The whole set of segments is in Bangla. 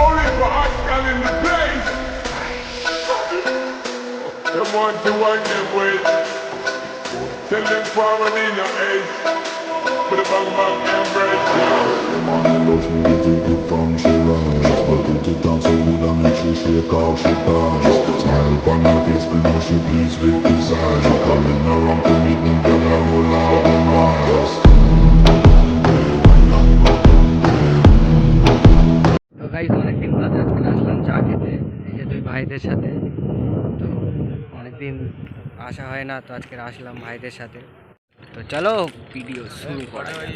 Only for hot girl in the place. Them want to wind them ways. Tell them forward in your age. Put a bang bang embrace. Them on the low, she get it good from she rise. But put it down so good and make she shake off she ties. Smile upon her face, but now she pleased with desire. She coming around to meet them, girl, I roll out them eyes. তো গাইস অনেকদিন বাদে আজকে আসলাম চা খেতে এই যে দুই ভাইদের সাথে। তো অনেকদিন আসা হয় না, তো আজকে আসলাম ভাইদের সাথে। তো চলো ভিডিও শুরু করা যাক।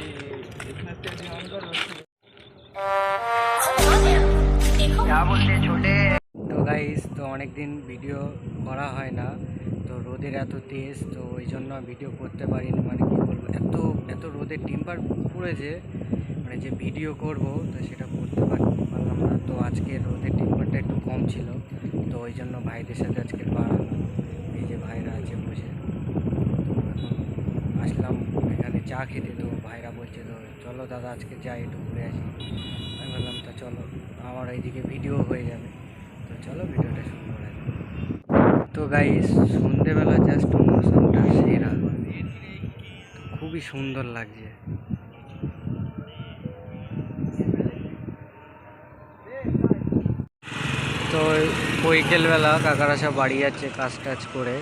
তো গাইস তো অনেকদিন ভিডিও করা হয় না, তো রোদের এত তেজ, তো ওই জন্য ভিডিও করতে পারিনি। মানে কি বলবো, এত এত রোদের টিম্পার পড়েছে, মানে যে ভিডিও করব তো সেটা করতে পারলাম না। তো আজকে রোদের টিম্পারটা একটু কম ছিল, তো ওই জন্য ভাইদের সাথে আজকে বাড়ানো। এই যে ভাইরা আছে বসে, তো এখন আসলাম এখানে চা খেতে। তো ভাইরা বলছে তো চলো দাদা আজকে যাই একটু ঘুরে আসি। আমি বললাম তো চলো, আমার এইদিকে ভিডিও হয়ে যাবে। তো চলো ভিডিওটা শুরু করা যাবে। তো গাইস সন্ধেবেলা জাস্ট মৌসুমটা সেরা, খুবই সুন্দর লাগছে। তো বিকেলবেলা কাকারা সব বাড়ি যাচ্ছে কাজ টাজ করে।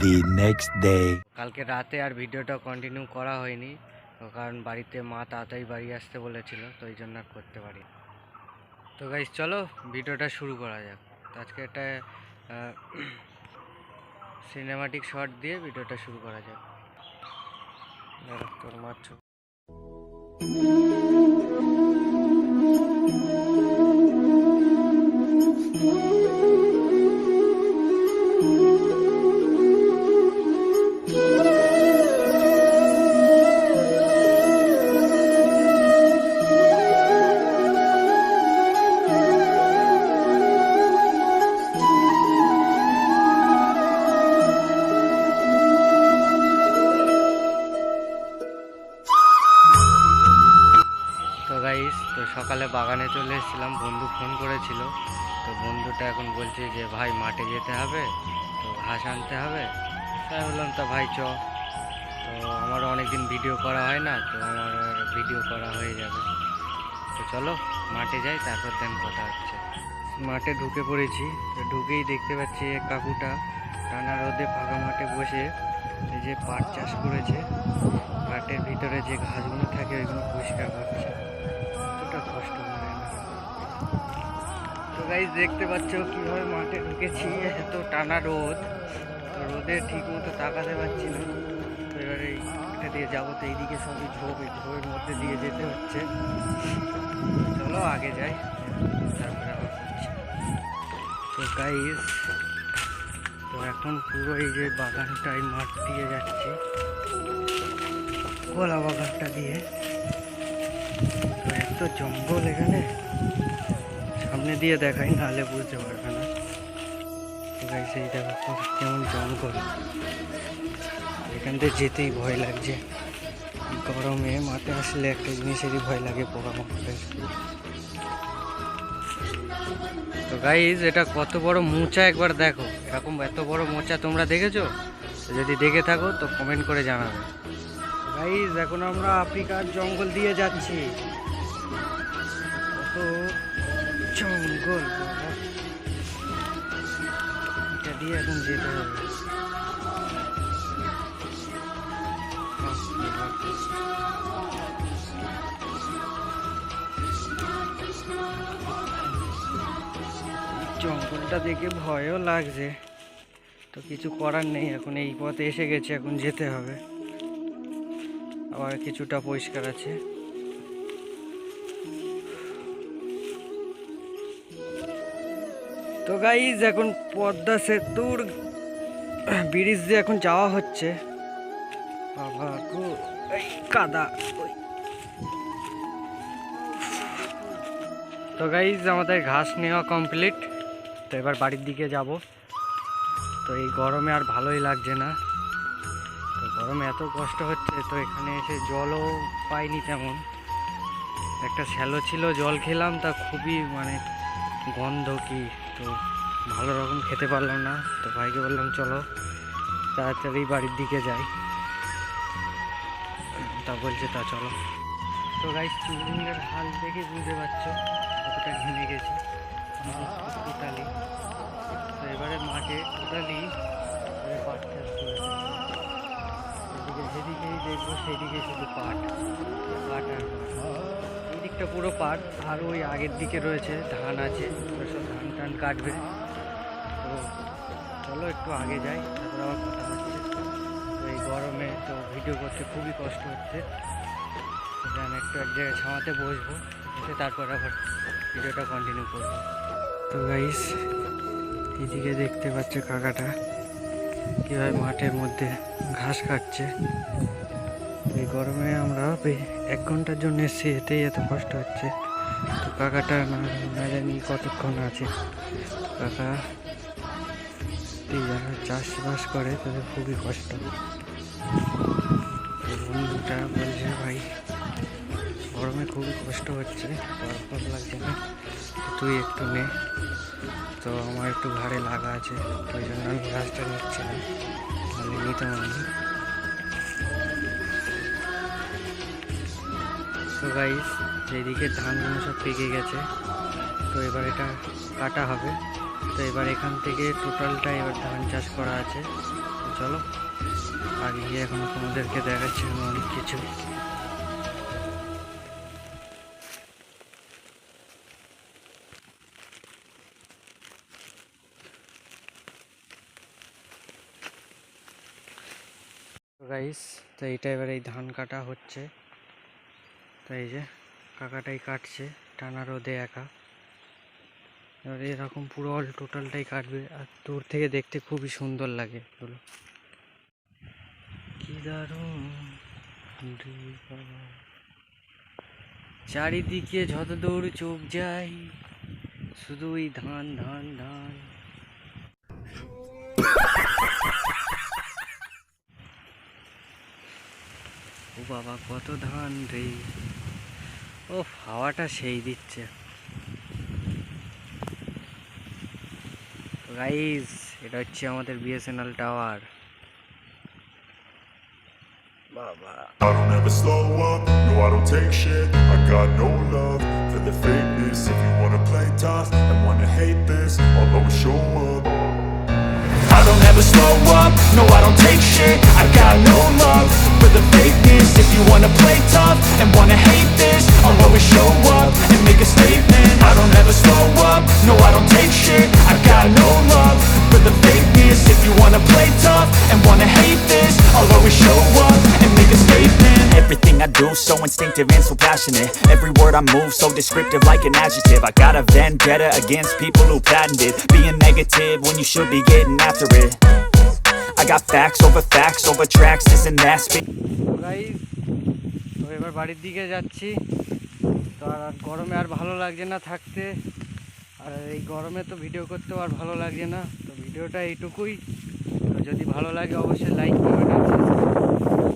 The next day. কালকে রাতে আর ভিডিওটা কন্টিনিউ করা হয়নি, তো কারণ বাড়িতে মা তাড়াতাড়ি বাড়ি আসতে বলেছিল, তো এই জন্য আর করতে পারি। তো গাইস চলো ভিডিওটা শুরু করা যাক। তো আজকে একটা সিনেমাটিক শট দিয়ে ভিডিওটা শুরু করা যাক। তোর মাছ তো সকালে বাগানে চলে এসেছিলাম, বন্ধু ফোন করেছিল। তো বন্ধুটা এখন বলছে যে ভাই মাঠে যেতে হবে, তো ঘাস আনতে হবে। তাই বললাম তা ভাই চ। তো আমারও অনেকদিন ভিডিও করা হয় না, তো আমার ভিডিও করা হয়ে যাবে। তো চলো মাঠে যাই, তারপর দেন কথা হচ্ছে। মাঠে ঢুকে পড়েছি, তো ঢুকেই দেখতে পাচ্ছি কাকুটা টানা রোদে ফাঁকা মাঠে বসে এই যে পাট চাষ করেছে। পাটের ভিতরে যে ঘাসগুলো থাকে ওইগুলো পরিষ্কার করছে, এতটা কষ্ট করে না। তো গাইস দেখতে পাচ্ছ কীভাবে মাঠে ঢুকেছি, এত টানা রোদ, তো রোদে ঠিক মতো তাকাতে পারছি না। তো এবারে এইটা দিয়ে যাবো, তো এইদিকে সবই ঝোপ, এই ঝোপের মধ্যে দিয়ে যেতে হচ্ছে। চলো আগে যাই, তারপরে আবার করছি। তো গাইস তো এখন পুরো এই যে বাগানটাই মাঠ দিয়ে যাচ্ছি, কলা বাগানটা দিয়ে। তো এত জঙ্গল এখানে, সামনে দিয়ে দেখাই নাহলে বুঝতে পারবে না। তো গাইস এই দেখো কেমন জঙ্গল, এখান থেকে যেতেই ভয় লাগছে। গরমে মাঠে আসলে একটা জিনিসেরই ভয় লাগে, পোকামাকড়ের। তো গাইস এটা কত বড় মোচা একবার দেখো, এরকম এত বড় মোচা তোমরা দেখেছো? যদি দেখে থাকো তো কমেন্ট করে জানাবে। গাইস এখন আমরা আফ্রিকার জঙ্গল দিয়ে যাচ্ছি, কত জঙ্গল, এটা দিয়ে এখন যেতে হবে। জঙ্গলটা দেখে ভয়ও লাগছে, তো কিছু করার নেই, এখন এই পথে এসে গেছে, এখন যেতে হবে। আবার কিছুটা পরিষ্কার আছে। তো গাইজ এখন পদ্মা সেতুর ব্রিজ দিয়ে এখন যাওয়া হচ্ছে। বাবা গো এই কাদা। তো গাইজ আমাদের ঘাস নেওয়া কমপ্লিট, তো এবার বাড়ির দিকে যাব। তো এই গরমে আর ভালোই লাগছে না, তো গরমে এত কষ্ট হচ্ছে, তো এখানে এসে জলও পাইনি তেমন। একটা শ্যালো ছিল, জল খেলাম, তা খুবই মানে গন্ধ কি, তো ভালো রকম খেতে পারলাম না। তো ভাইকে বললাম চলো তাড়াতাড়ি বাড়ির দিকে যাই, তা বলছে তা চলো। তো গাইস চুইংয়ের হাল দেখে বুঝতে পারছো কতটা ঘেমে গেছে টোটালি। তো এবারে মাঠে টোটালি পাট চাষ করেছে, এদিকে যেদিকেই দেখবো সেদিকে শুধু পাট পাট আর এই দিকটা পুরো পাট, আর ওই আগের দিকে রয়েছে ধান আছে, সব ধান টান কাটবে। তো চলো একটু আগে যাই, তারপর আবার কথা হচ্ছে। তো এই গরমে তো ভিডিও করতে খুবই কষ্ট হচ্ছে, আমি একটু এক জায়গায় ছাওয়াতে বসবো, এসে তারপর আবার ভিডিওটা কন্টিনিউ করবো। তো গাইস এদিকে দেখতে পাচ্ছ কাকাটা কীভাবে মাঠের মধ্যে ঘাস কাটছে। এই গরমে আমরা 1 ঘন্টার জন্য এসেছি, এতেই এত কষ্ট হচ্ছে। তো কাকাটা না জানি কতক্ষণ আছে। কাকা যারা চাষবাস করে তাদের খুবই কষ্ট। বন্ধুটা বলছে ভাই গরমে খুবই কষ্ট হচ্ছে, ভালো লাগছে না, তুই একটু নে। তো আমার একটু ঘাড়ে লাগা আছে, ওই জন্য আমি গাছটা নিচ্ছিলাম, আমি নিতাম আমি। তো গাইস যেদিকে ধানগুলো সব পেকে গেছে, তো এবার এটা কাটা হবে। তো এবার এখান থেকে টোটালটা এবার ধান চাষ করা আছে। তো চলো আগে গিয়ে এখন তোমাদেরকে দেখাচ্ছি আমি অনেক কিছু। গাইস তো এইটা এবার এই ধান কাটা হচ্ছে। তো এই যে কাকাটাই কাটছে টানা রোদে একা। এবার এরকম পুরো অল টোটালটাই কাটবে, আর দূর থেকে দেখতে খুবই সুন্দর লাগে এগুলো। কি দারুণ চারিদিকে যত দূর চোখ যায় শুধু ওই ধান ধান ধান। ও বাবা কত ধান রে, ও হাওয়াটা সেই দিচ্ছে। গাইস এটা হচ্ছে আমাদের বিএসএনএল টাওয়ার। বাবা I don't ever slow up, no I don't take shit. I got no love for the fakeness. If you wanna play tough and wanna hate this, I'll always show up. I don't ever slow up, no I don't take shit. I got no love for the fakeness. If you wanna play tough and wanna hate this, I'll always show up and make a statement. I don't ever slow up, no I don't take shit. I got no love for the fakeness. If you wanna play tough and wanna hate this, I'll always show up and make a statement. Everything I do so instinctive and so passionate. Every word I move so descriptive like an adjective. I got a vendetta against people who patented being negative when you should be getting after it. I got facts over tracks, isn't that guys তো এবার বাড়ির দিকে যাচ্ছি। তো আর গরমে আর ভালো লাগছে না থাকতে, আর এই গরমে তো ভিডিও করতেও আর ভালো লাগছে না। তো ভিডিওটা এইটুকুই, তো যদি ভালো লাগে অবশ্যই লাইক করবেন।